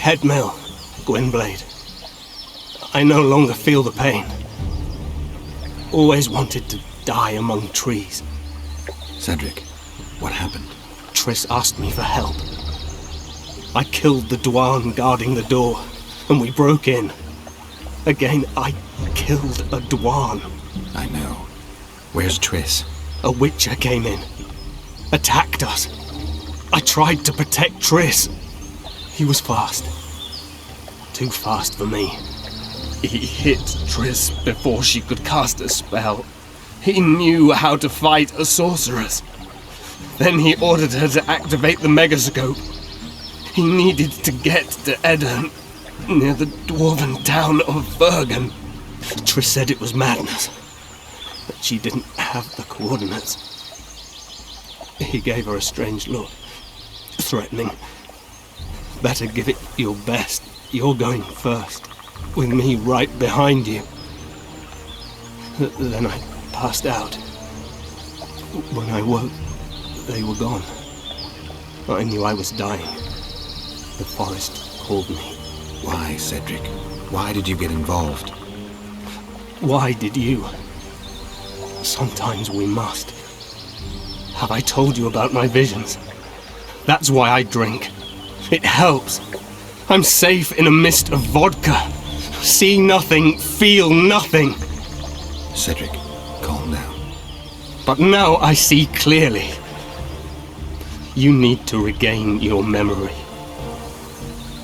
Headmill, Gwynblade. I no longer feel the pain. Always wanted to die among trees. Cedric, what happened? Triss asked me for help. I killed the Dwarn guarding the door, and we broke in. Again, I killed a Dwarn. I know. Where's Triss? A Witcher came in, attacked us. I tried to protect Triss. He was fast. Too fast for me. He hit Triss before she could cast a spell. He knew how to fight a sorceress. Then he ordered her to activate the Megascope. He needed to get to Edirn, near the dwarven town of Bergen. Triss said it was madness, that she didn't have the coordinates. He gave her a strange look, threatening. Better give it your best. You're going first, with me right behind you. Then I passed out. When I woke, they were gone. I knew I was dying. The forest called me. Why, Cedric? Why did you get involved? Why did you? Sometimes we must. Have I told you about my visions? That's why I drink. It helps. I'm safe in a mist of vodka. See nothing, feel nothing. Cedric, calm down. But now I see clearly. You need to regain your memory.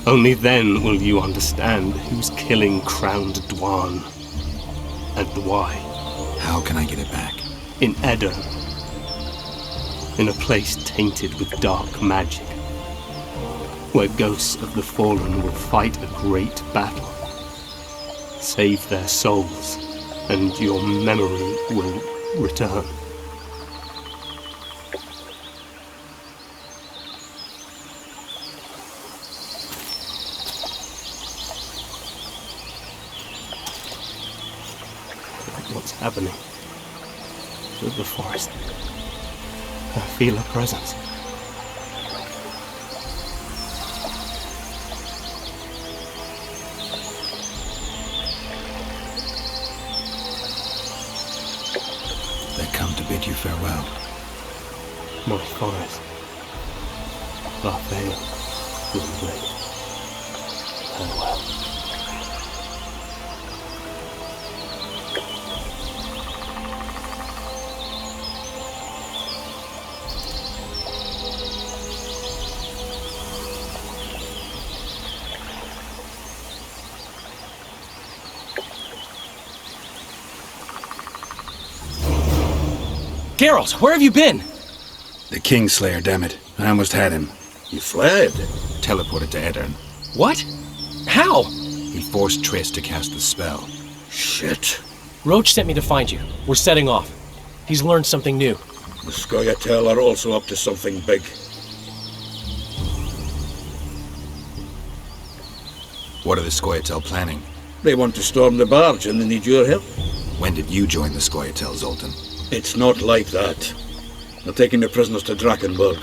Only then will you understand who's killing Crowned Dwarn, and why. How can I get it back? In Edirn. In a place tainted with dark magic. Where ghosts of the fallen will fight a great battle. Save their souls, and your memory will return. What's happening with the forest? I feel a presence. They come to bid you farewell. My forest. Barthel, Gwynblade. Farewell. Geralt, where have you been? The Kingslayer, damn it. I almost had him. He fled. Teleported to Edirn. What? How? He forced Triss to cast the spell. Shit. Roach sent me to find you. We're setting off. He's learned something new. The Scoia'tael are also up to something big. What are the Scoia'tael planning? They want to storm the barge and they need your help. When did you join the Scoia'tael, Zoltan? It's not like that. They're taking the prisoners to Drakenberg,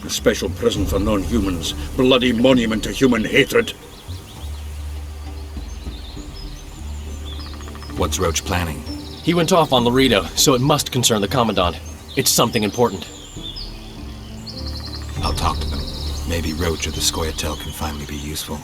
a special prison for non-humans, bloody monument to human hatred. What's Roach planning? He went off on Laredo, so it must concern the Commandant. It's something important. I'll talk to them. Maybe Roach or the Scoia'tael can finally be useful.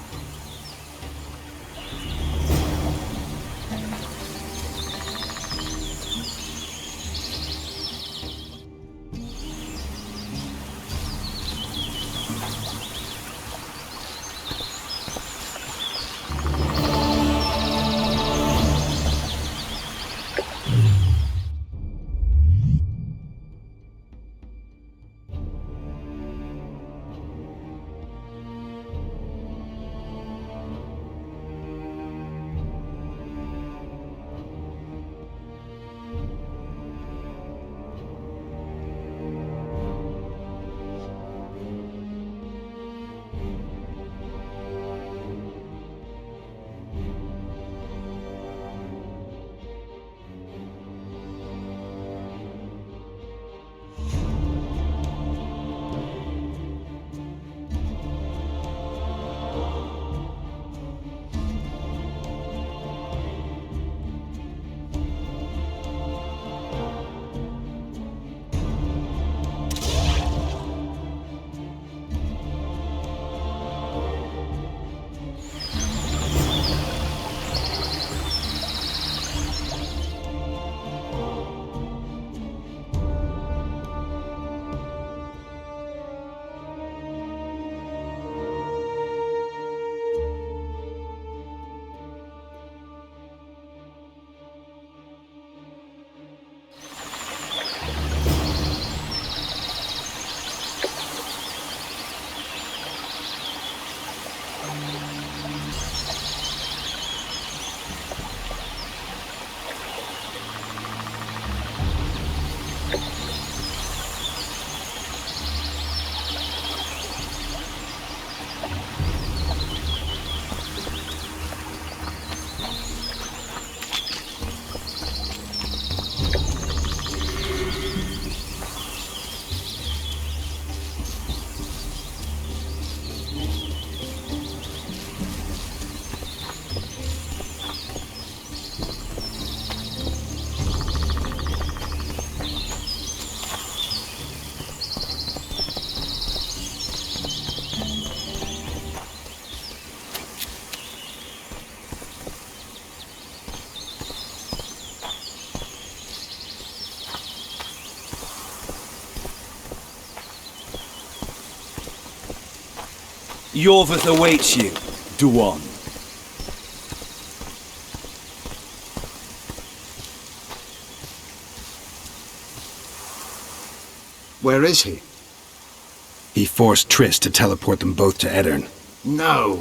Yorvith awaits you, Duan. Where is he? He forced Triss to teleport them both to Aedirn. No.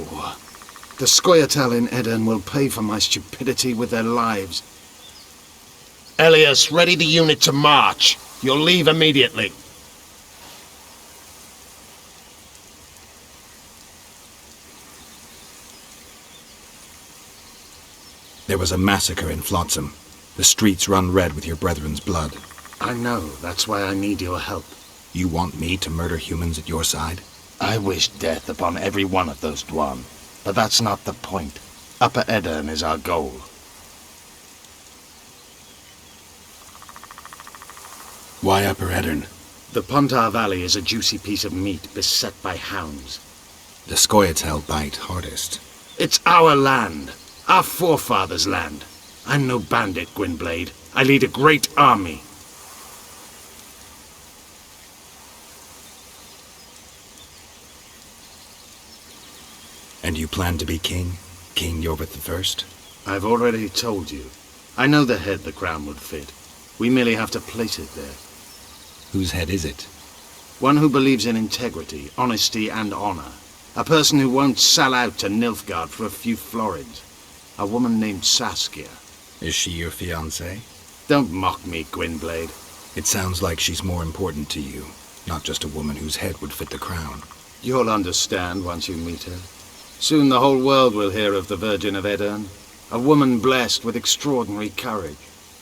The Scoia'tael in Aedirn will pay for my stupidity with their lives. Elias, ready the unit to march. You'll leave immediately. There was a massacre in Flotsam. The streets run red with your brethren's blood. I know. That's why I need your help. You want me to murder humans at your side? I wish death upon every one of those Dwan. But that's not the point. Upper Aedirn is our goal. Why Upper Aedirn? The Pontar Valley is a juicy piece of meat beset by hounds. The Scoia'tael bite hardest. It's our land. Our forefathers' land. I'm no bandit, Gwynblade. I lead a great army. And you plan to be king? King Yorvith I? I've already told you. I know the head the crown would fit. We merely have to place it there. Whose head is it? One who believes in integrity, honesty, and honor. A person who won't sell out to Nilfgaard for a few florins. A woman named Saskia. Is she your fiancée? Don't mock me, Gwynblade. It sounds like she's more important to you, not just a woman whose head would fit the crown. You'll understand once you meet her. Soon the whole world will hear of the Virgin of Aedirn. A woman blessed with extraordinary courage.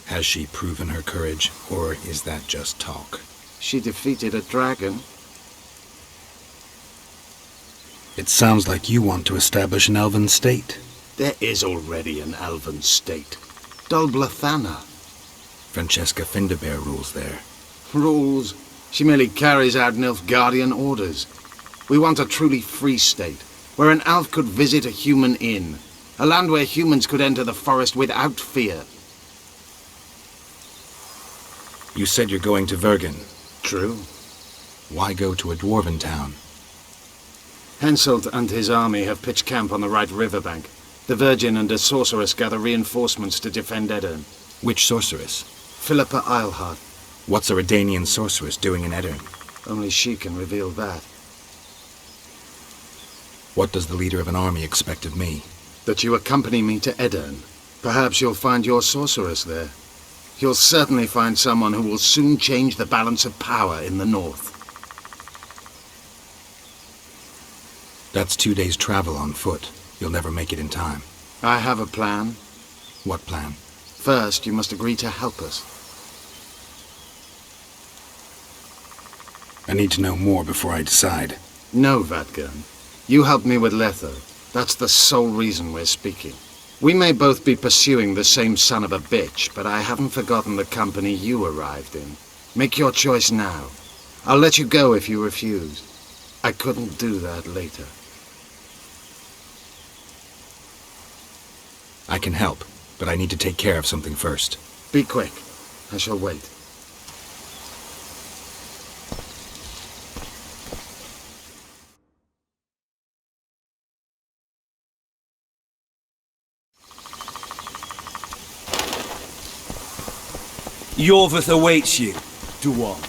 Has she proven her courage, or is that just talk? She defeated a dragon. It sounds like you want to establish an elven state. There is already an elven state. Dol Blathanna. Francesca Findabair rules there. Rules? She merely carries out Nilfgaardian orders. We want a truly free state, where an elf could visit a human inn. A land where humans could enter the forest without fear. You said you're going to Vergen. True. Why go to a dwarven town? Henselt and his army have pitched camp on the right riverbank. The Virgin and a sorceress gather reinforcements to defend Aedirn. Which sorceress? Philippa Eilhart. What's a Redanian sorceress doing in Aedirn? Only she can reveal that. What does the leader of an army expect of me? That you accompany me to Aedirn. Perhaps you'll find your sorceress there. You'll certainly find someone who will soon change the balance of power in the north. That's 2 days' travel on foot. You'll never make it in time. I have a plan. What plan? First, you must agree to help us. I need to know more before I decide. No, Vatgern. You helped me with Letho. That's the sole reason we're speaking. We may both be pursuing the same son of a bitch, but I haven't forgotten the company you arrived in. Make your choice now. I'll let you go if you refuse. I couldn't do that later. I can help, but I need to take care of something first. Be quick. I shall wait. Yorvith awaits you, Duan.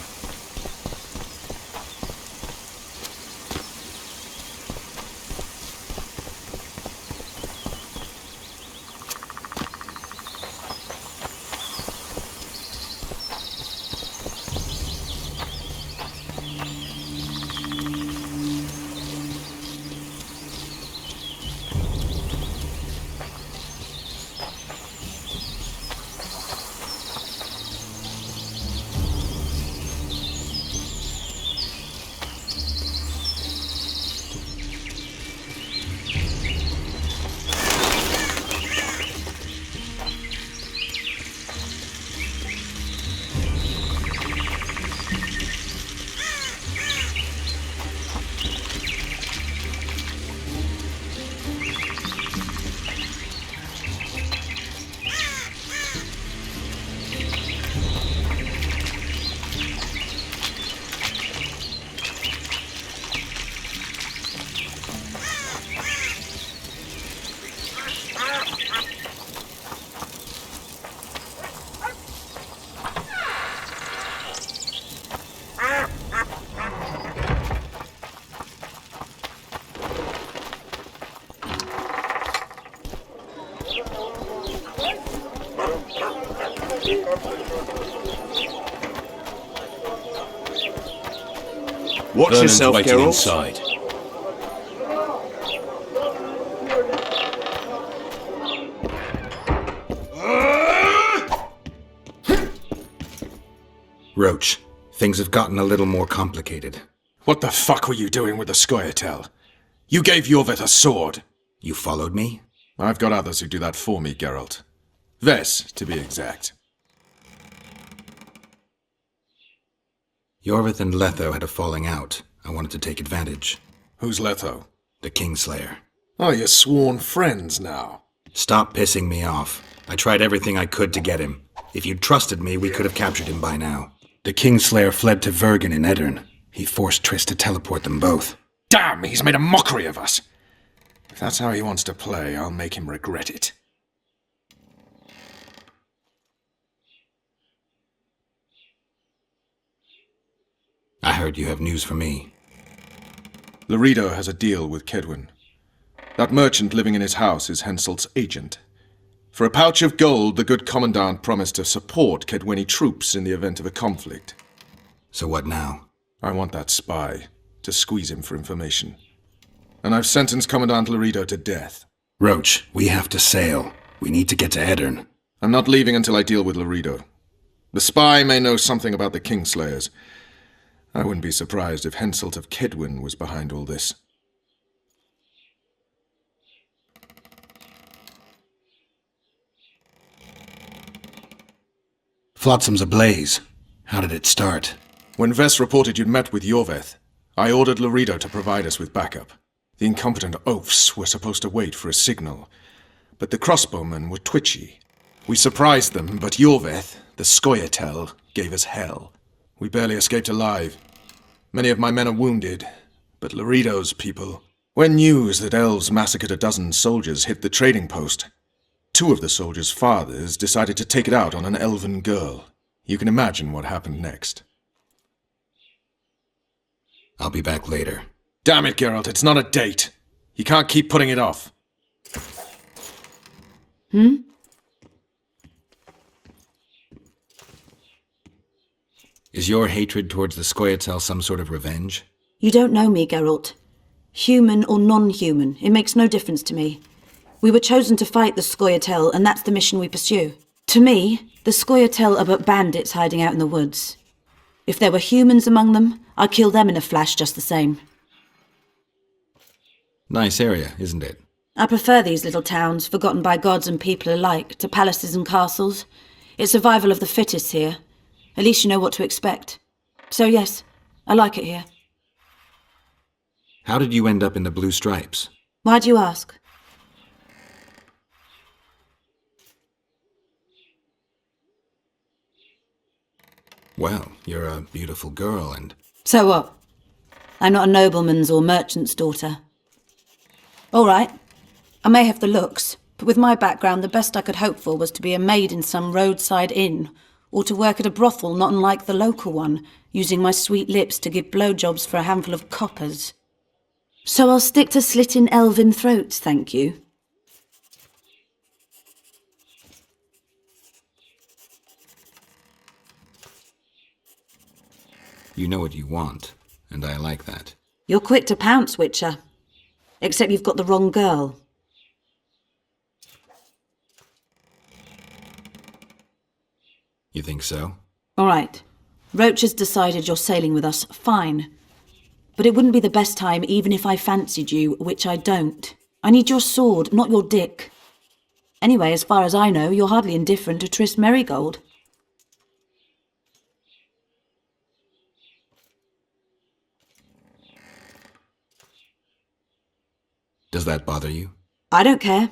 Watch Vernon's yourself, waiting Geralt. inside. Roach, things have gotten a little more complicated. What the fuck were you doing with the Scoia'tael? You gave Yorvith a sword. You followed me? I've got others who do that for me, Geralt. Ves, to be exact. Yorvith and Letho had a falling out. I wanted to take advantage. Who's Letho? The Kingslayer. Oh, you're sworn friends now. Stop pissing me off. I tried everything I could to get him. If you'd trusted me, we could have captured him by now. The Kingslayer fled to Vergen in Edirn. He forced Triss to teleport them both. Damn, he's made a mockery of us. If that's how he wants to play, I'll make him regret it. I heard you have news for me. Loredo has a deal with Kedwin. That merchant living in his house is Henselt's agent. For a pouch of gold, the good Commandant promised to support Kedweni troops in the event of a conflict. So what now? I want that spy, to squeeze him for information. And I've sentenced Commandant Loredo to death. Roach, we have to sail. We need to get to Edirn. I'm not leaving until I deal with Loredo. The spy may know something about the Kingslayers. I wouldn't be surprised if Henselt of Kedwin was behind all this. Flotsam's ablaze. How did it start? When Ves reported you'd met with Yorveth, I ordered Loredo to provide us with backup. The incompetent oafs were supposed to wait for a signal, but the crossbowmen were twitchy. We surprised them, but Yorveth, the Scoia'tael, gave us hell. We barely escaped alive. Many of my men are wounded, but Loredo's people... When news that elves massacred a dozen soldiers hit the trading post, 2 of the soldiers' fathers decided to take it out on an elven girl. You can imagine what happened next. I'll be back later. Damn it, Geralt, it's not a date. You can't keep putting it off. Is your hatred towards the Scoia'tael some sort of revenge? You don't know me, Geralt. Human or non-human, it makes no difference to me. We were chosen to fight the Scoia'tael, and that's the mission we pursue. To me, the Scoia'tael are but bandits hiding out in the woods. If there were humans among them, I'd kill them in a flash just the same. Nice area, isn't it? I prefer these little towns, forgotten by gods and people alike, to palaces and castles. It's survival of the fittest here. At least you know what to expect. So yes, I like it here. How did you end up in the Blue Stripes? Why do you ask? Well, you're a beautiful girl and... So what? I'm not a nobleman's or merchant's daughter. All right, I may have the looks, but with my background, the best I could hope for was to be a maid in some roadside inn, or to work at a brothel not unlike the local one, using my sweet lips to give blowjobs for a handful of coppers. So I'll stick to slitting elven throats, thank you. You know what you want, and I like that. You're quick to pounce, Witcher. Except you've got the wrong girl. You think so? All right. Roach has decided you're sailing with us. Fine. But it wouldn't be the best time even if I fancied you, which I don't. I need your sword, not your dick. Anyway, as far as I know, you're hardly indifferent to Triss Merigold. Does that bother you? I don't care.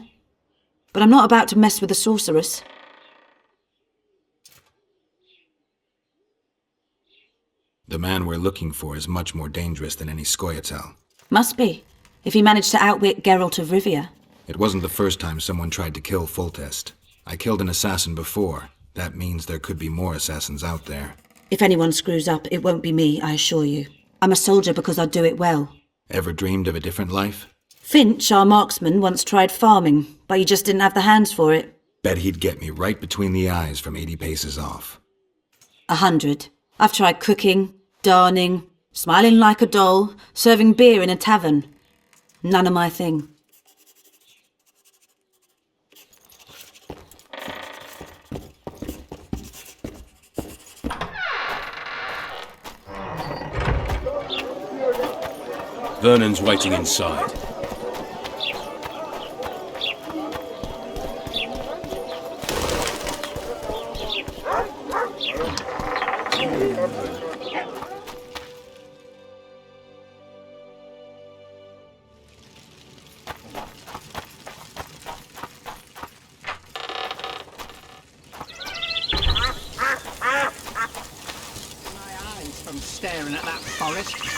But I'm not about to mess with a sorceress. The man we're looking for is much more dangerous than any Scoia'tael. Must be, if he managed to outwit Geralt of Rivia. It wasn't the first time someone tried to kill Foltest. I killed an assassin before. That means there could be more assassins out there. If anyone screws up, it won't be me, I assure you. I'm a soldier because I do it well. Ever dreamed of a different life? Finch, our marksman, once tried farming, but he just didn't have the hands for it. Bet he'd get me right between the eyes from 80 paces off. 100. I've tried cooking, darning, smiling like a doll, serving beer in a tavern. None of my thing. Vernon's waiting inside. From staring at that forest.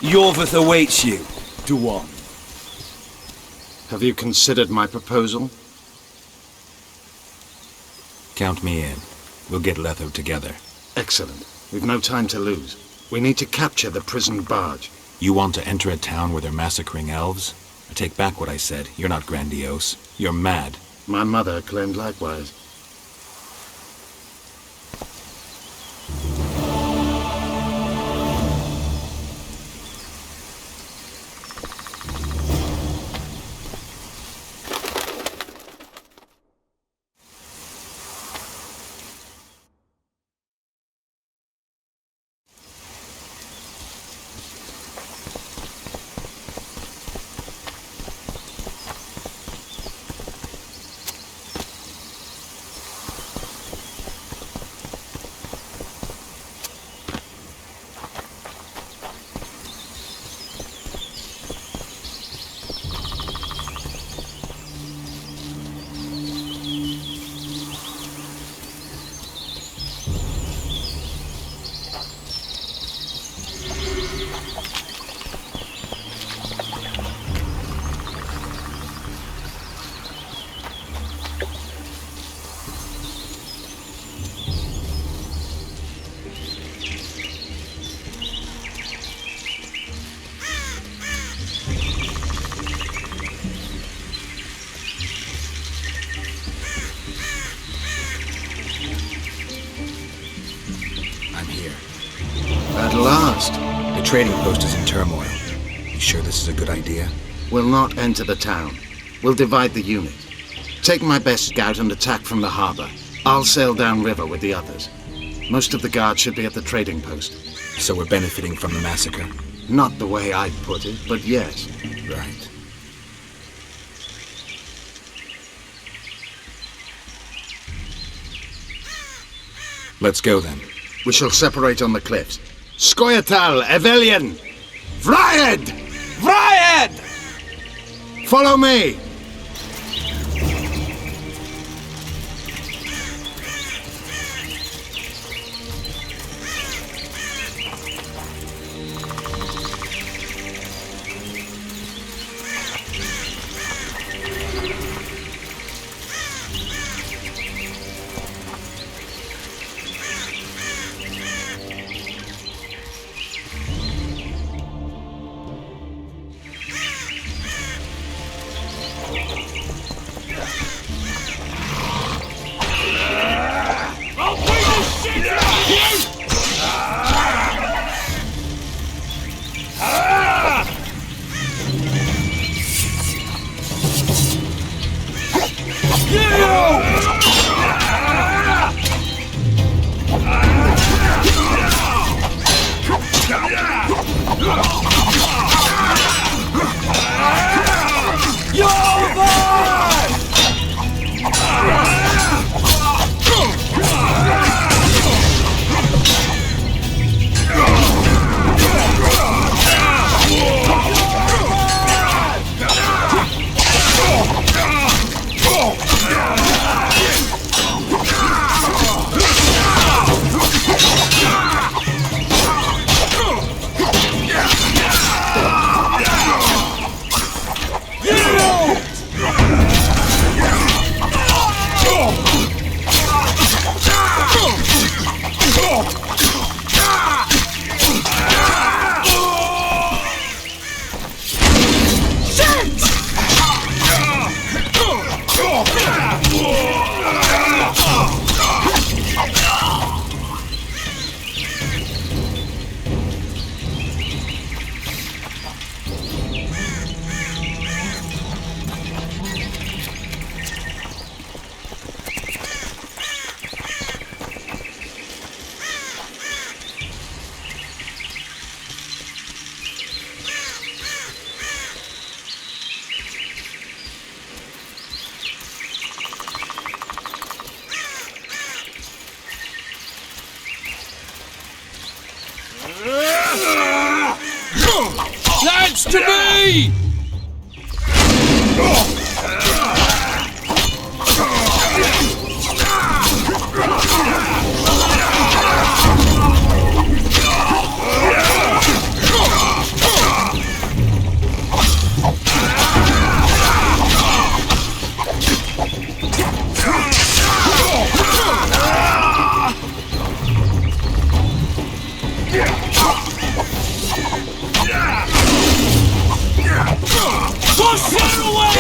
Yorvith awaits you, Duan. Have you considered my proposal? Count me in. We'll get Letho together. Excellent. We've no time to lose. We need to capture the prison barge. You want to enter a town where they're massacring elves? I take back what I said. You're not grandiose. You're mad. My mother claimed likewise. At last. The trading post is in turmoil. You sure this is a good idea? We'll not enter the town. We'll divide the unit. Take my best scout and attack from the harbor. I'll sail downriver with the others. Most of the guards should be at the trading post. So we're benefiting from the massacre? Not the way I'd put it, but yes. Right. Let's go then. We shall separate on the cliffs. Skoyatal, Evelian! Vryed! Vryed! Follow me! rights to me! Push it away!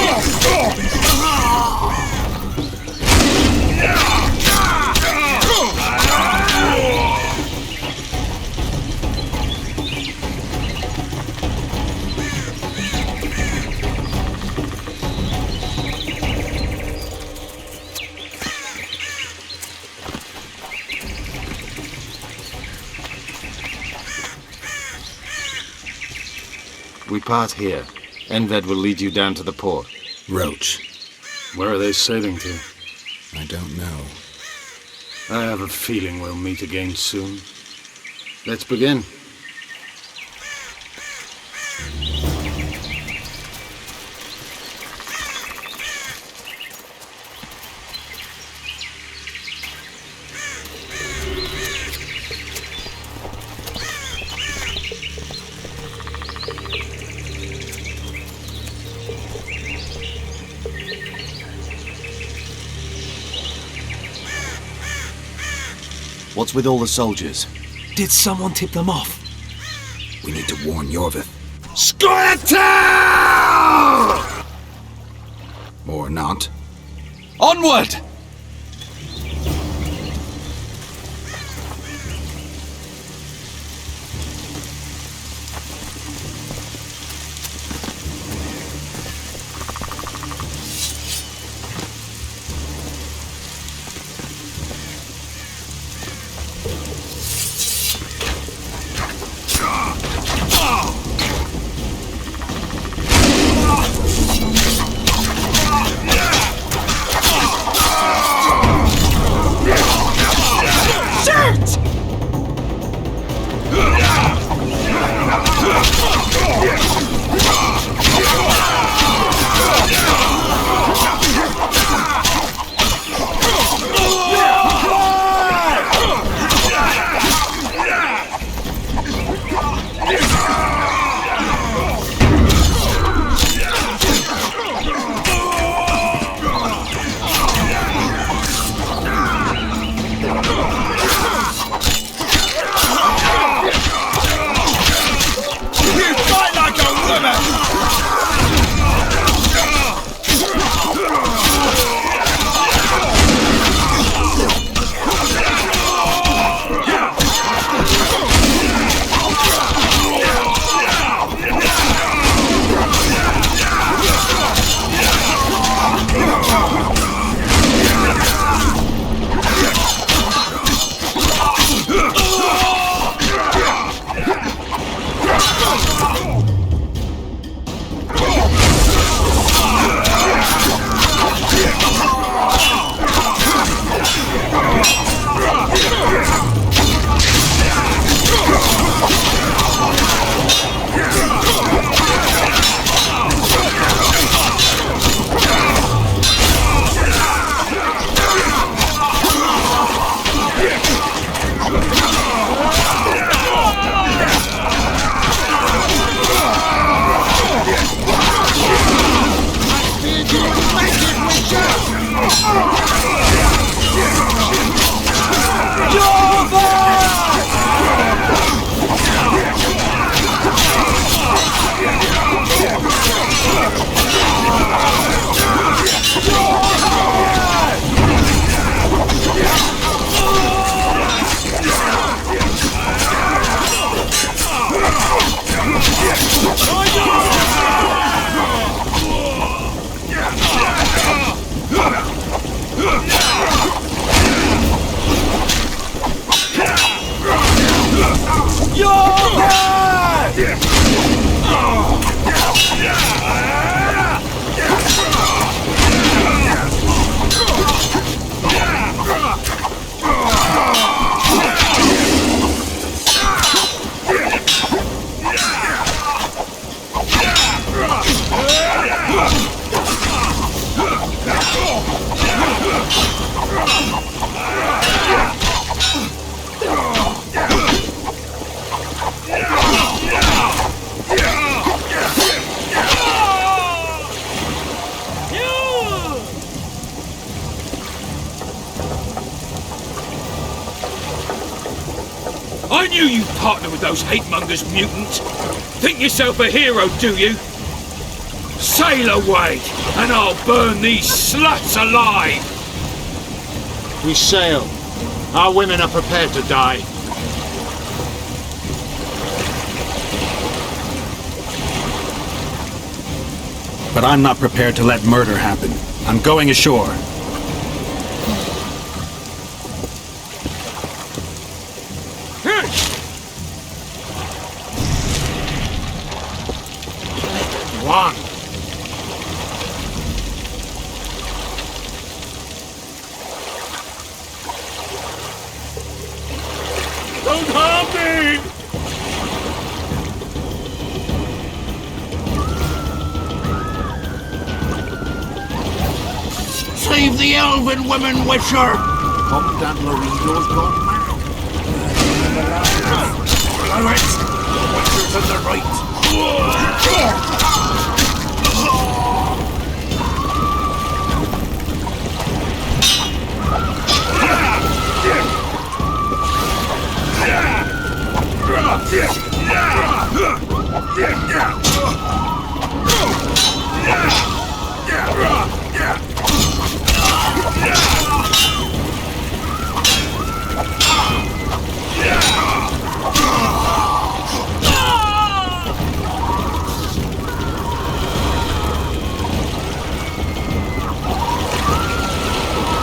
We part here. Enved will lead you down to the port. Roach. Where are they sailing to? I don't know. I have a feeling we'll meet again soon. Let's begin. What's with all the soldiers? Did someone tip them off? We need to warn Yorvith. Squirtle! Or not. Onward! partner with those hate-mongers, mutant. Think yourself a hero, do you? Sail away, and I'll burn these sluts alive! We sail. Our women are prepared to die. But I'm not prepared to let murder happen. I'm going ashore. One. Don't harm me! Save the elven women, Witcher! Commandant Lorido's gone mad. Follow it! Witcher to the right.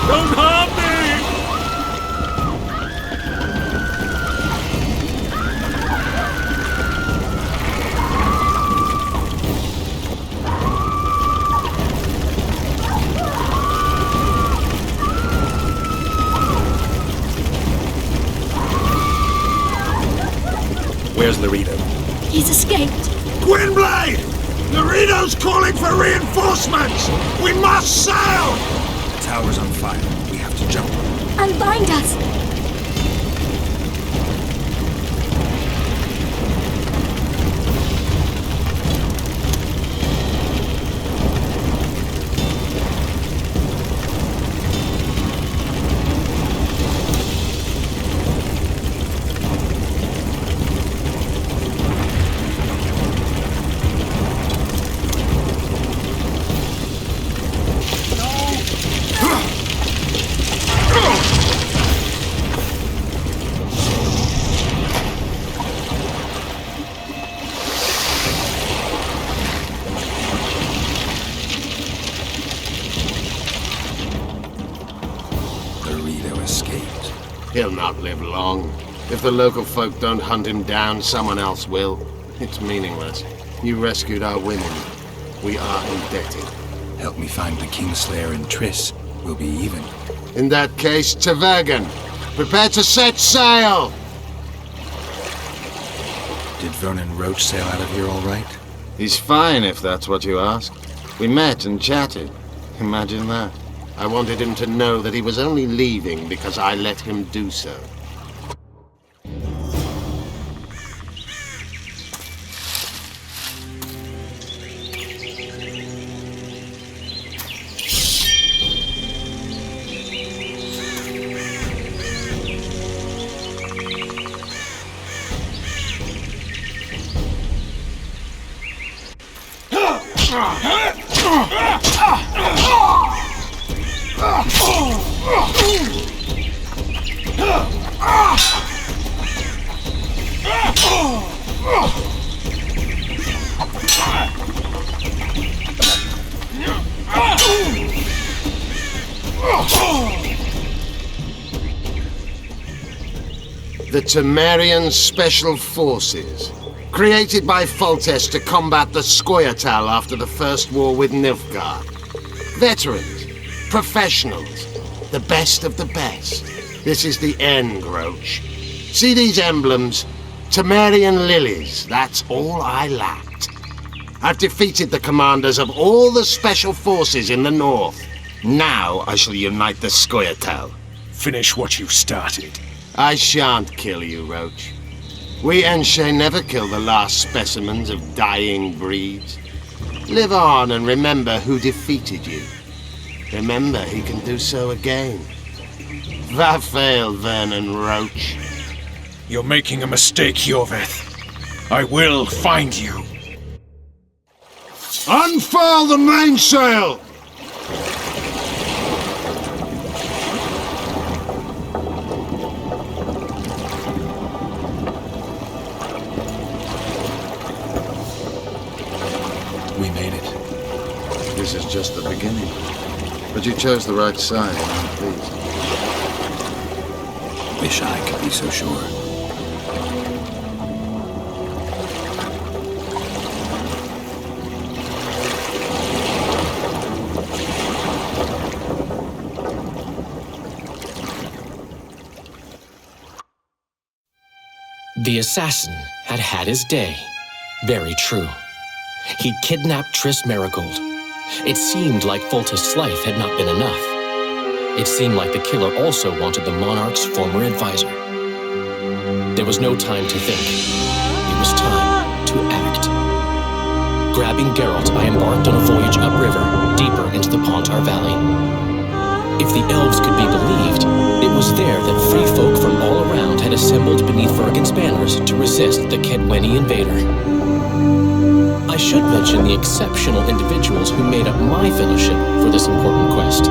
Don't harm me! Where's Laredo? He's escaped. Gwynblade! Laredo's calling for reinforcements! We must sail! The tower's on fire. We have to jump. Unbind us. He'll not live long. If the local folk don't hunt him down, someone else will. It's meaningless. You rescued our women. We are indebted. Help me find the Kingslayer and Triss. We'll be even. In that case, to Vergen. Prepare to set sail! Did Vernon Roach sail out of here all right? He's fine, if that's what you ask. We met and chatted. Imagine that. I wanted him to know that he was only leaving because I let him do so. The Temerian Special Forces, created by Foltest to combat the Scoia'tael after the First War with Nilfgaard. Veterans, professionals, the best of the best. This is the end, Roach. See these emblems? Temerian lilies, that's all I lacked. I've defeated the commanders of all the Special Forces in the north. Now I shall unite the Scoia'tael. Finish what you started. I shan't kill you, Roach. We Enshe never kill the last specimens of dying breeds. Live on and remember who defeated you. Remember he can do so again. Va fail, Vernon Roach. You're making a mistake, Yorveth. I will find you. Unfurl the mainsail! We made it. This is just the beginning. But you chose the right side, and I'm pleased. Wish I could be so sure. The assassin had had his day. Very true. He'd kidnapped Triss Merigold. It seemed like Foltest's life had not been enough. It seemed like the killer also wanted the monarch's former advisor. There was no time to think. It was time to act. Grabbing Geralt, I embarked on a voyage upriver, deeper into the Pontar Valley. If the elves could be believed, it was there that free folk from all around had assembled beneath Vergen's banners to resist the Kedweni invader. I should mention the exceptional individuals who made up my fellowship for this important quest.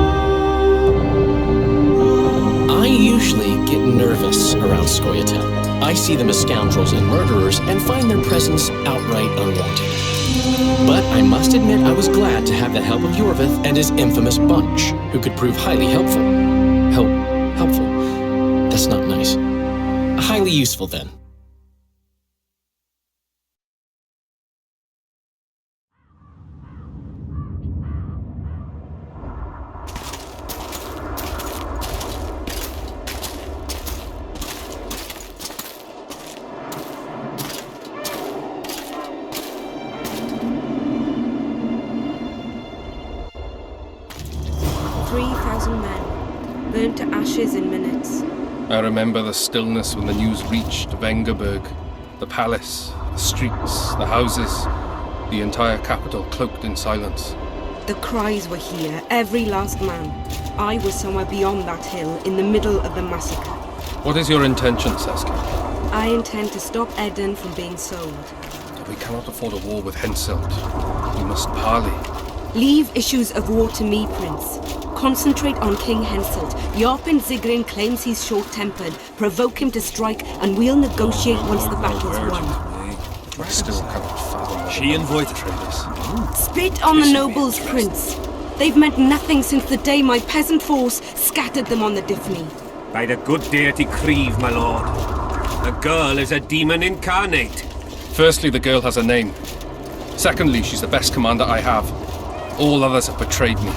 I usually get nervous around Scoia'tael. I see them as scoundrels and murderers and find their presence outright unwanted. But I must admit I was glad to have the help of Yorveth and his infamous bunch, who could prove highly helpful. Helpful? That's not nice. Highly useful, then. Burnt to ashes in minutes. I remember the stillness when the news reached Vengerberg. The palace, the streets, the houses, the entire capital cloaked in silence. The cries were here, every last man. I was somewhere beyond that hill, in the middle of the massacre. What is your intention, Saskia? I intend to stop Edirn from being sold. We cannot afford a war with Henselt. We must parley. Leave issues of war to me, Prince. Concentrate on King Henselt. Yarpen Zigrin claims he's short-tempered. Provoke him to strike, and we'll negotiate once the battle's won. I still cannot fathom. She invited traitors. Spit on the nobles, Prince. They've meant nothing since the day my peasant force scattered them on the Dyfni. By the good deity Krieve, my lord. The girl is a demon incarnate. Firstly, the girl has a name. Secondly, she's the best commander I have. All others have betrayed me.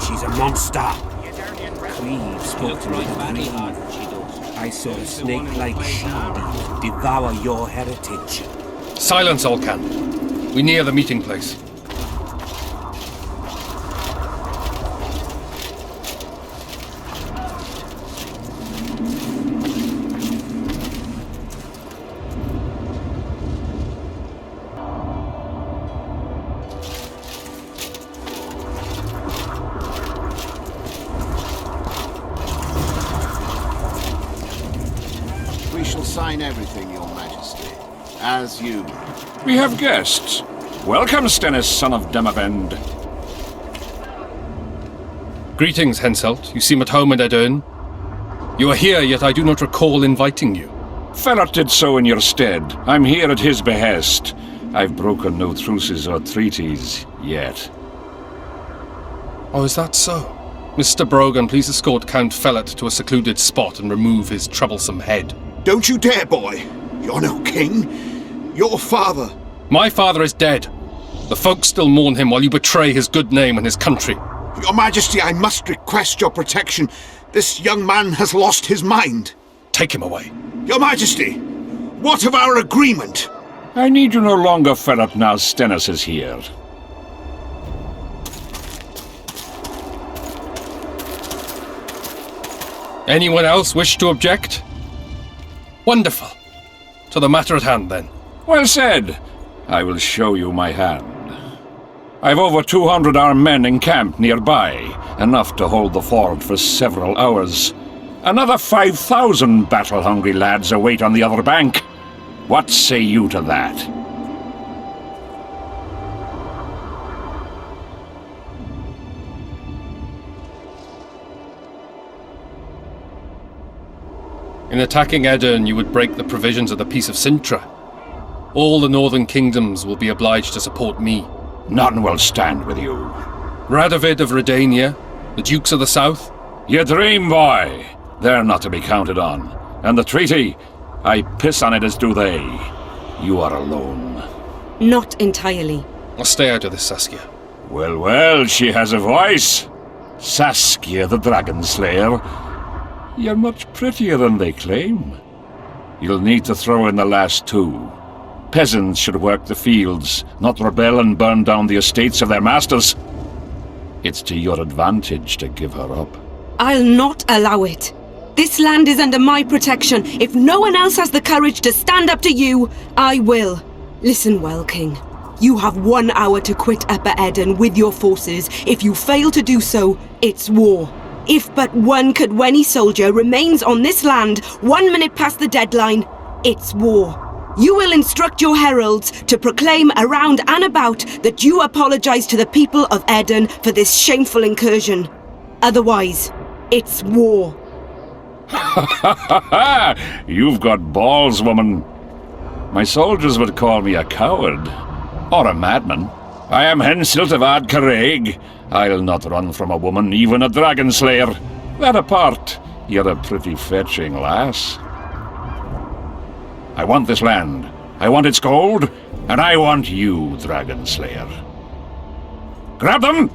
She's a monster. Krieve spoke to me in a dream. I saw a snake-like shield devour your heritage. Silence, Olcan. We near the meeting place. Sign everything, Your Majesty. As you. We have guests. Welcome, Stennis, son of Demavend. Greetings, Henselt. You seem at home in Edirn. You are here, yet I do not recall inviting you. Felot did so in your stead. I'm here at his behest. I've broken no truces or treaties yet. Oh, is that so? Mr. Brogan, please escort Count Felot to a secluded spot and remove his troublesome head. Don't you dare, boy. You're no king. Your father. My father is dead. The folk still mourn him while you betray his good name and his country. Your Majesty, I must request your protection. This young man has lost his mind. Take him away. Your Majesty, what of our agreement? I need you no longer, Felot, now Stennis is here. Anyone else wish to object? Wonderful. To the matter at hand, then. Well said. I will show you my hand. I've over 200 armed men encamped nearby, enough to hold the fort for several hours. Another 5,000 battle-hungry lads await on the other bank. What say you to that? In attacking Edirn, you would break the provisions of the Peace of Sintra. All the northern kingdoms will be obliged to support me. None will stand with you. Radovid of Redania, the Dukes of the South. You dream, boy. They're not to be counted on. And the treaty, I piss on it as do they. You are alone. Not entirely. I'll stay out of this, Saskia. Well, well, she has a voice. Saskia the Dragon Slayer. You're much prettier than they claim. You'll need to throw in the last two. Peasants should work the fields, not rebel and burn down the estates of their masters. It's to your advantage to give her up. I'll not allow it. This land is under my protection. If no one else has the courage to stand up to you, I will. Listen well, King. You have 1 hour to quit Upper Edirn with your forces. If you fail to do so, it's war. If but one Cadweni soldier remains on this land 1 minute past the deadline, it's war. You will instruct your heralds to proclaim around and about that you apologize to the people of Edirn for this shameful incursion. Otherwise, it's war. You've got balls, woman. My soldiers would call me a coward. Or a madman. I am Henselt of Ad Caraig. I'll not run from a woman, even a dragon slayer. That apart, you're a pretty fetching lass. I want this land. I want its gold. And I want you, dragon slayer. Grab them!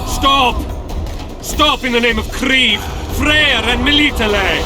Stop! Stop in the name of Kriv, Freyr and Melitele!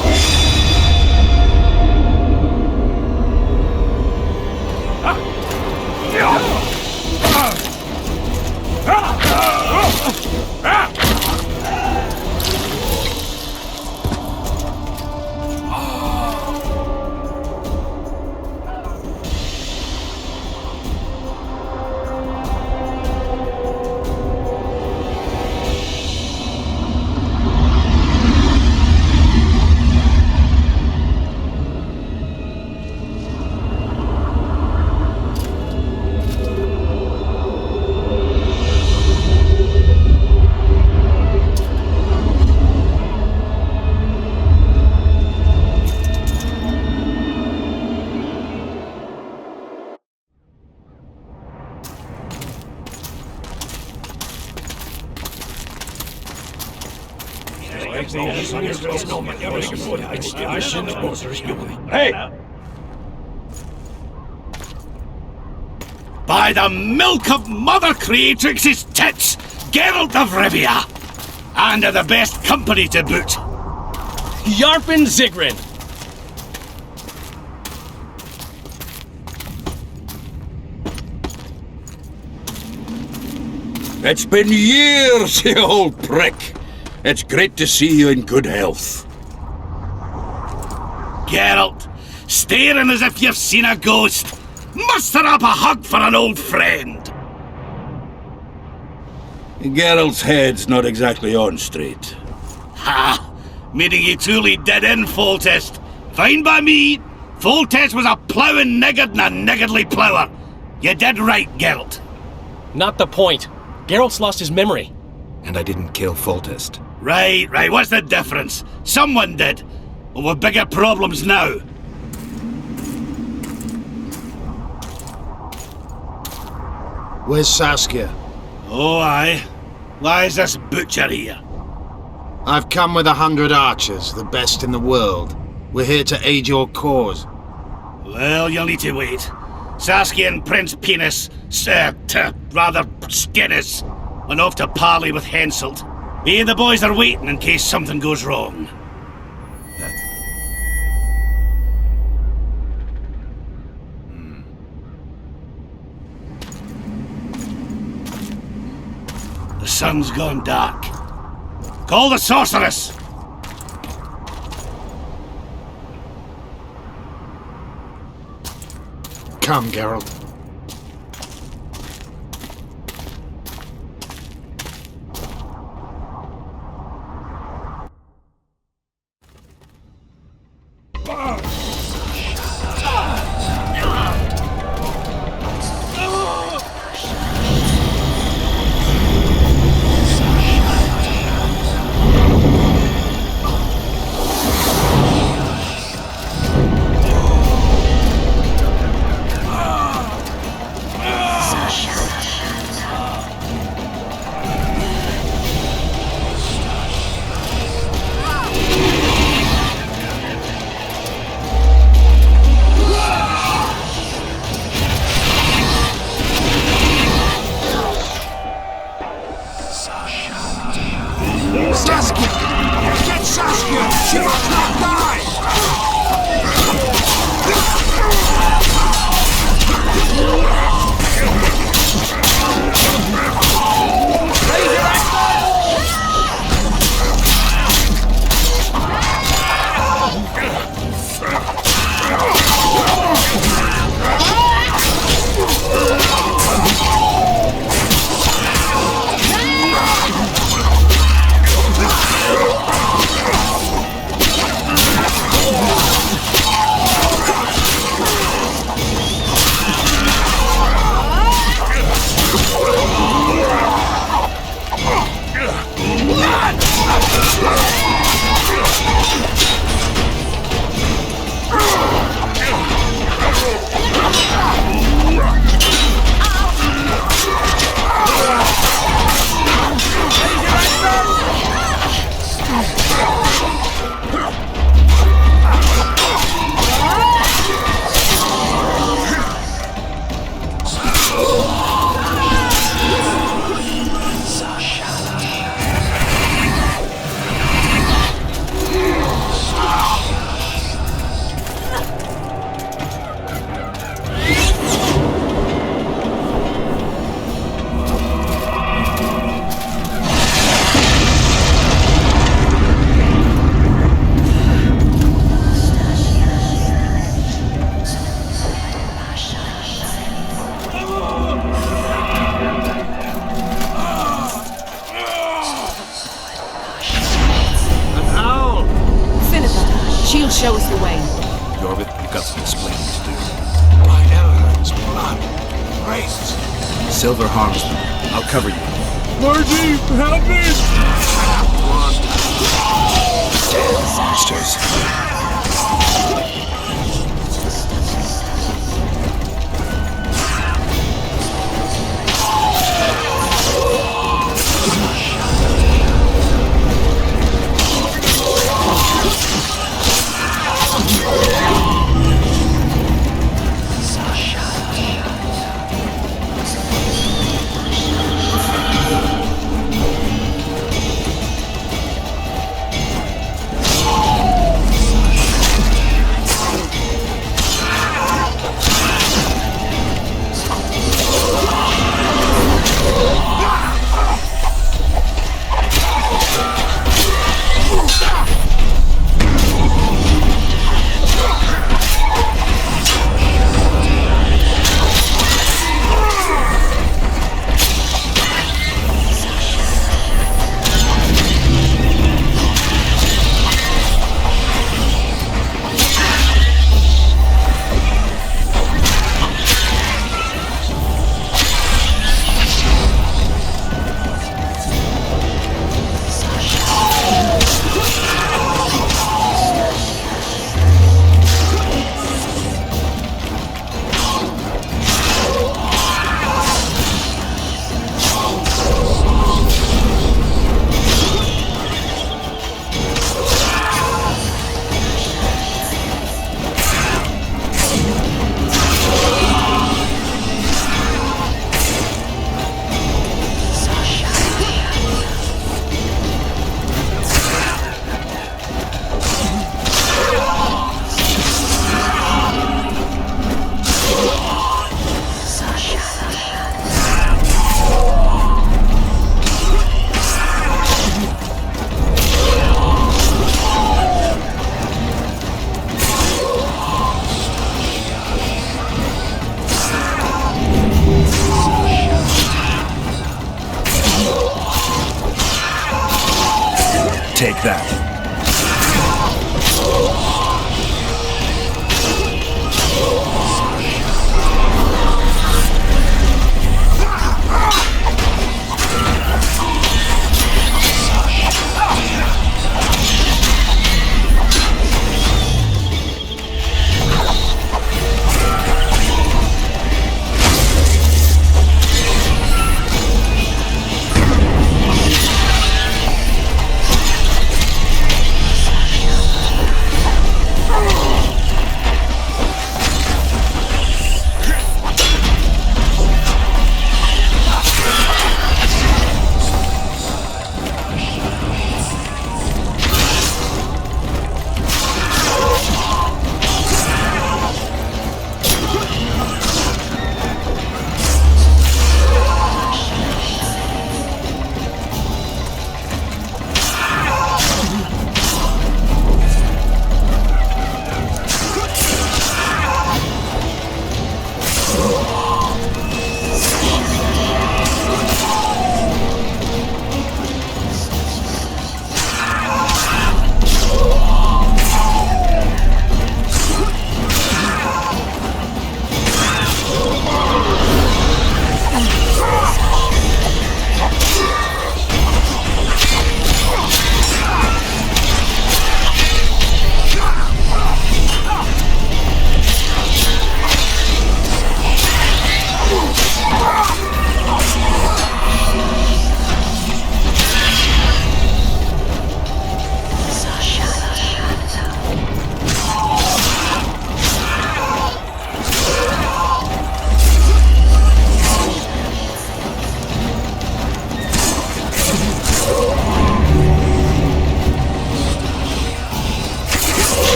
Hey! By the milk of Mother Creatrix's tits, Geralt of Rivia! And of the best company to boot. Yarpen Zigrin! It's been years, you old prick. It's great to see you in good health. Geralt, staring as if you've seen a ghost. Muster up a hug for an old friend. Geralt's head's not exactly on straight. Ha! Meaning you truly did in Foltest. Fine by me. Foltest was a ploughing niggard and a niggardly plougher. You did right, Geralt. Not the point. Geralt's lost his memory. And I didn't kill Foltest. Right. What's the difference? Someone did. Well, we've bigger problems now. Where's Saskia? Oh, aye. Why is this butcher here? I've come with 100 archers, the best in the world. We're here to aid your cause. Well, you'll need to wait. Saskia and Prince Penis, rather Skinnis, went off to parley with Henselt. Me and the boys are waiting in case something goes wrong. The sun's gone dark. Call the sorceress! Come, Geralt. Saskia! Get Saskia! She must not die! She'll show us the way. Jorvik, you've got some explaining to do. My Elrond's blood. Grace. Silver harms them. I'll cover you. Margie, help me! Monsters.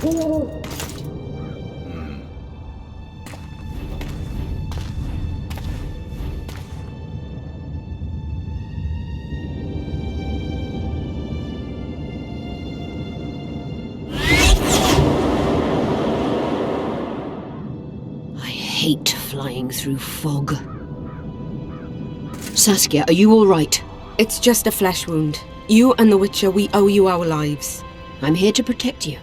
I hate flying through fog. Saskia, are you all right? It's just a flesh wound. You and the Witcher, we owe you our lives. I'm here to protect you.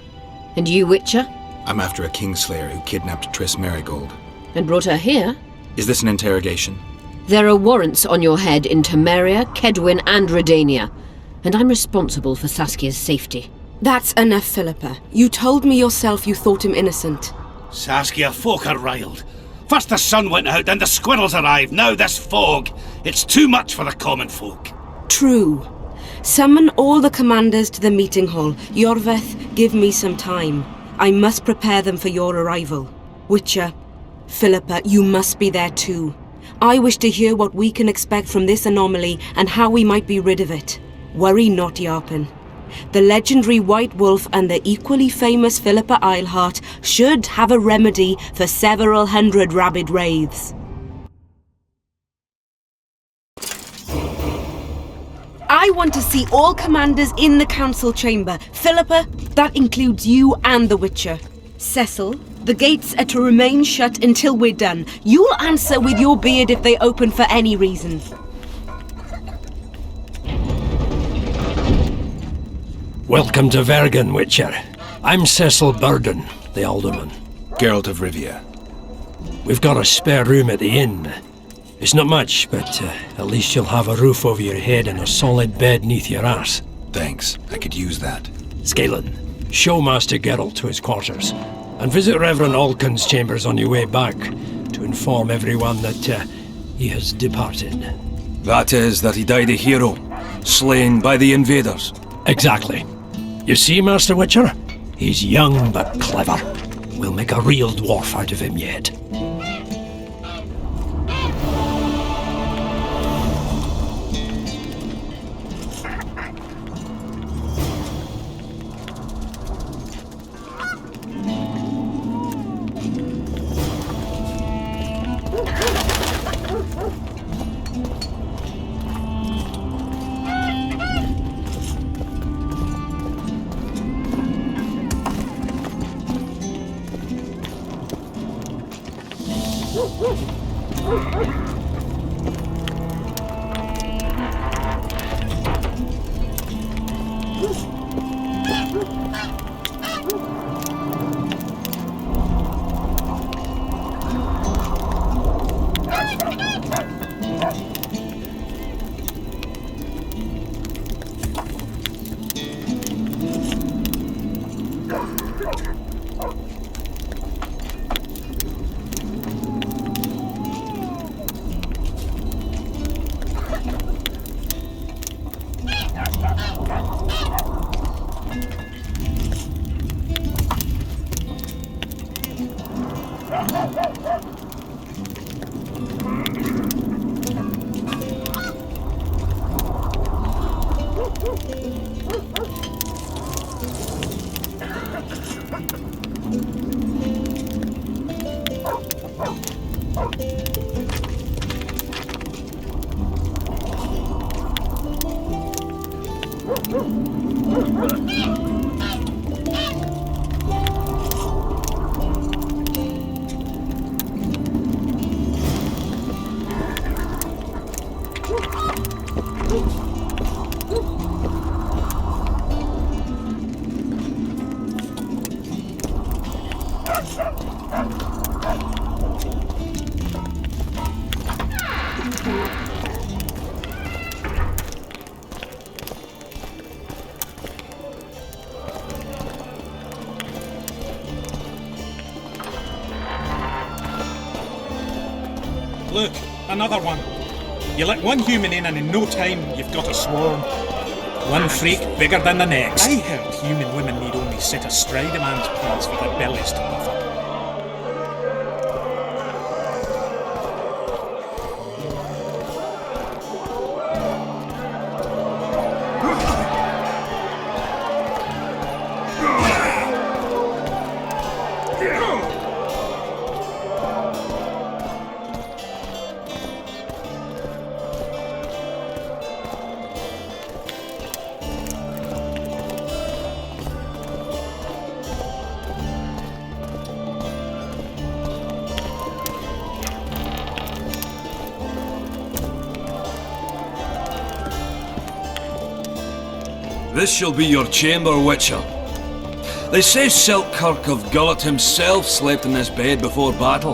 And you, Witcher? I'm after a Kingslayer who kidnapped Triss Merigold. And brought her here? Is this an interrogation? There are warrants on your head in Temeria, Kedwin, and Redania. And I'm responsible for Saskia's safety. That's enough, Philippa. You told me yourself you thought him innocent. Saskia, folk are riled. First the sun went out, then the squirrels arrived, now this fog. It's too much for the common folk. True. Summon all the commanders to the meeting hall. Yorveth, give me some time. I must prepare them for your arrival. Witcher, Philippa, you must be there too. I wish to hear what we can expect from this anomaly and how we might be rid of it. Worry not, Yarpen. The legendary White Wolf and the equally famous Philippa Eilhart should have a remedy for several hundred rabid wraiths. I want to see all commanders in the council chamber. Philippa, that includes you and the Witcher. Cecil, the gates are to remain shut until we're done. You'll answer with your beard if they open for any reason. Welcome to Vergen, Witcher. I'm Cecil Burden, the Alderman. Geralt of Rivia. We've got a spare room at the inn. It's not much, but at least you'll have a roof over your head and a solid bed neath your ass. Thanks, I could use that. Scalen, show Master Geralt to his quarters, and visit Reverend Alcon's chambers on your way back, to inform everyone that he has departed. That is, that he died a hero, slain by the invaders. Exactly. You see, Master Witcher? He's young but clever. We'll make a real dwarf out of him yet. Look, another one. You let one human in and in no time you've got a swarm. One freak bigger than the next. I heard human women need only sit astride a man's pants for their bellies to puff up. This shall be your chamber, Witcher. They say Selkirk of Gullet himself slept in this bed before battle.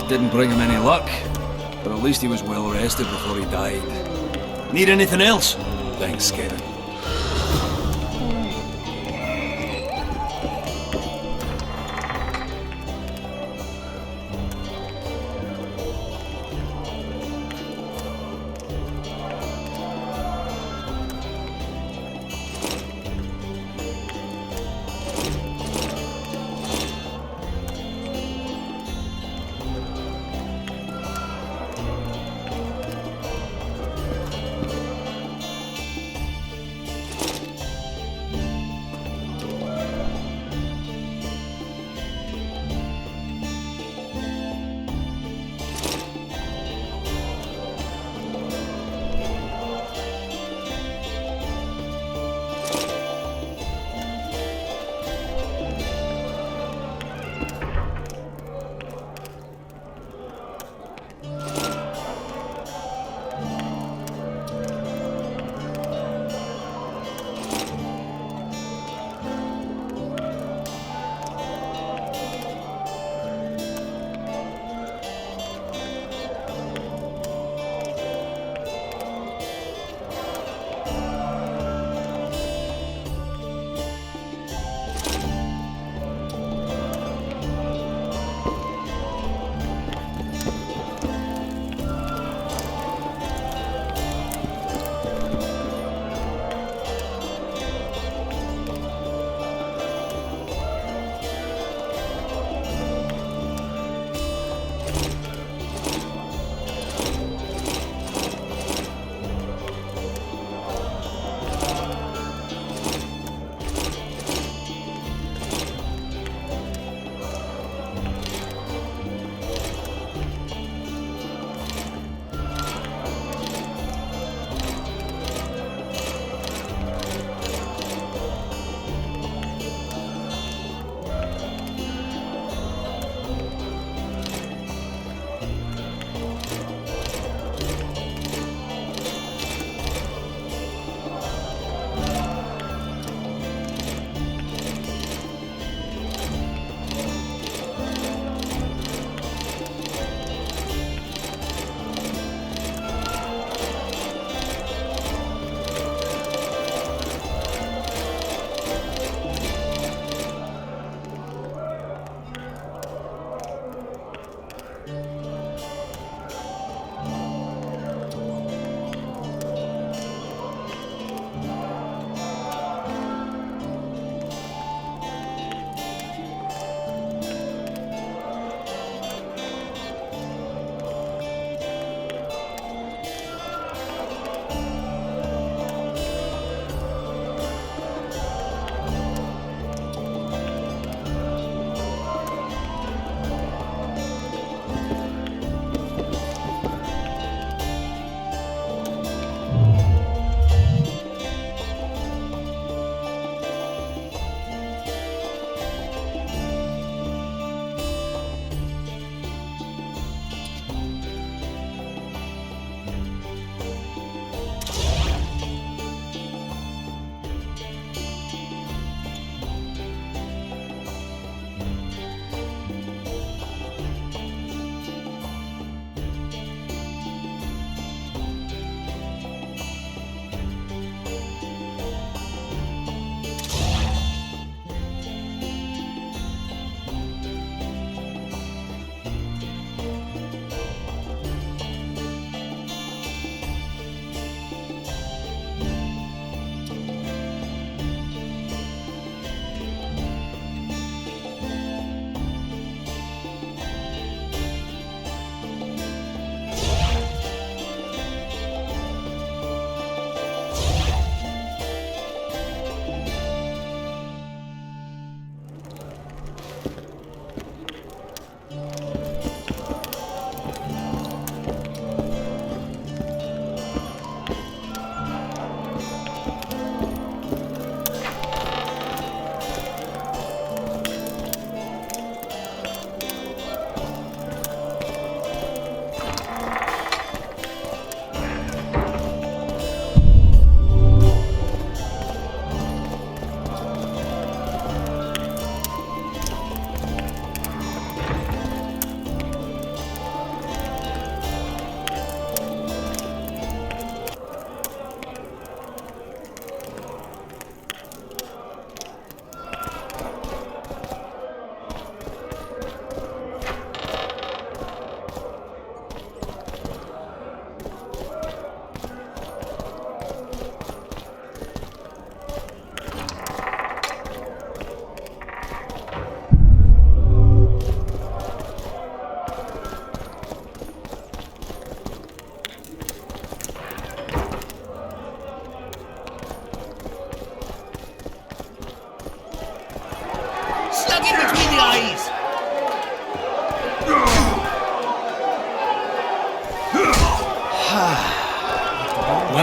Didn't bring him any luck, but at least he was well rested before he died. Need anything else? Thanks, Skeran.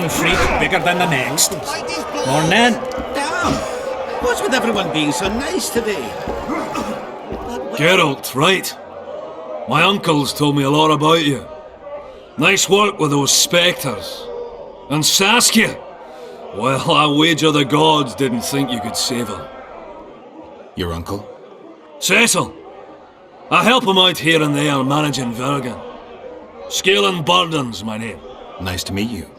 one freak bigger than the next. Morning. Damn! What's with everyone being so nice today? Geralt, right? My uncle's told me a lot about you. Nice work with those spectres. And Saskia! Well, I wager the gods didn't think you could save her. Your uncle? Cecil! I help him out here and there managing Vergen. Scaling Burden's my name. Nice to meet you.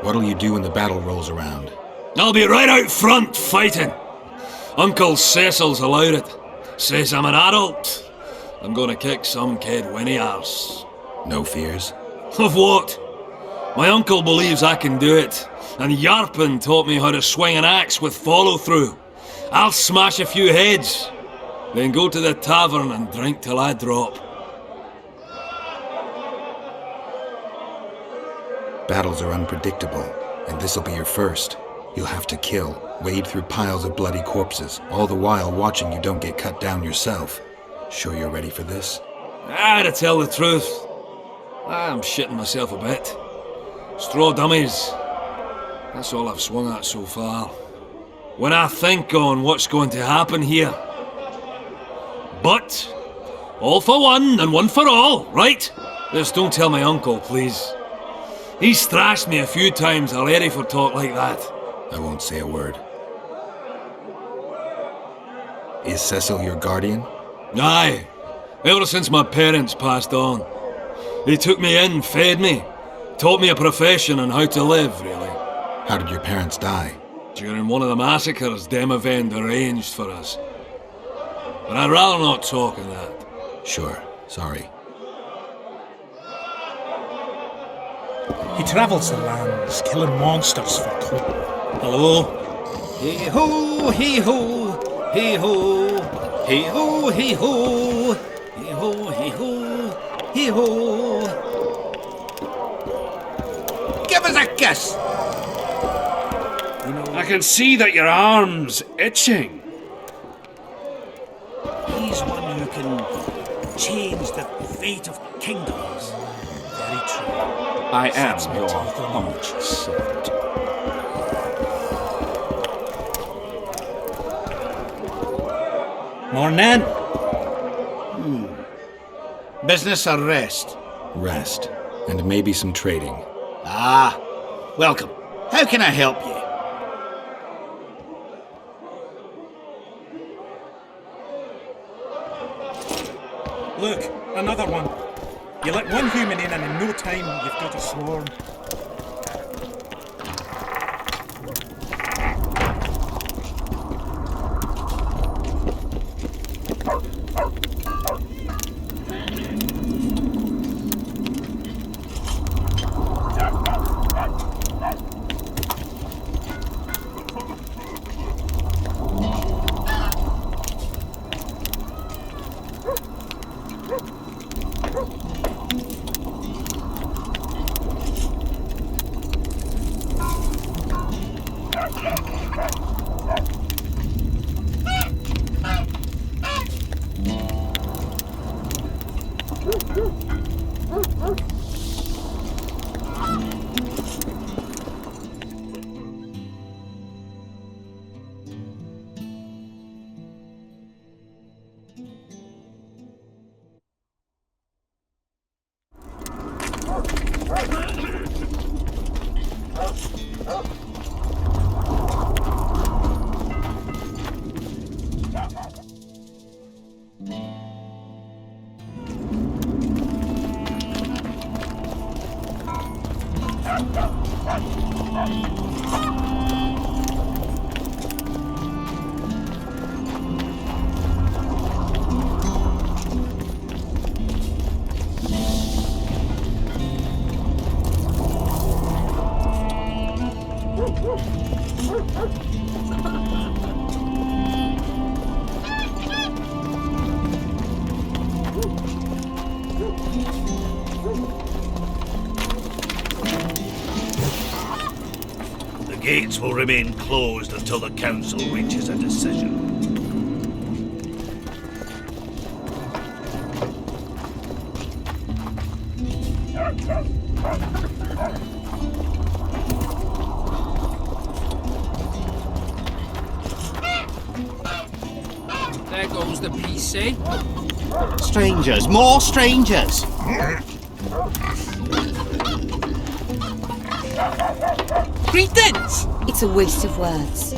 What'll you do when the battle rolls around? I'll be right out front fighting. Uncle Cecil's allowed it. Says I'm an adult. I'm gonna kick some kid when he asks. No fears? Of what? My uncle believes I can do it, and Yarpen taught me how to swing an axe with follow-through. I'll smash a few heads, then go to the tavern and drink till I drop. Battles are unpredictable, and this'll be your first. You'll have to kill, wade through piles of bloody corpses, all the while watching you don't get cut down yourself. Sure you're ready for this? To tell the truth, I'm shitting myself a bit. Straw dummies. That's all I've swung at so far. When I think on what's going to happen here. But, all for one and one for all, right? Just don't tell my uncle, please. He's thrashed me a few times already for talk like that. I won't say a word. Is Cecil your guardian? Aye. Ever since my parents passed on. He took me in, fed me, taught me a profession and how to live, really. How did your parents die? During one of the massacres Demavend arranged for us. But I'd rather not talk of that. Sure. Sorry. He travels the lands, killing monsters for coin. Hello? Hey-ho, hey-ho, hey-ho, hey-ho, hey-ho, hey-ho, hey-ho, hey-ho. Give us a kiss! I can see that your arm's itching. He's one who can change the fate of kingdoms. Very true. I am your humble servant. Morning. Business or rest? Rest. And maybe some trading. Ah, welcome. How can I help you? Look, another one. You let one human in and in no time you've got a swarm. The gates will remain closed until the council reaches a decision. There goes the PC. Strangers, more strangers! Greetings! It's a waste of words.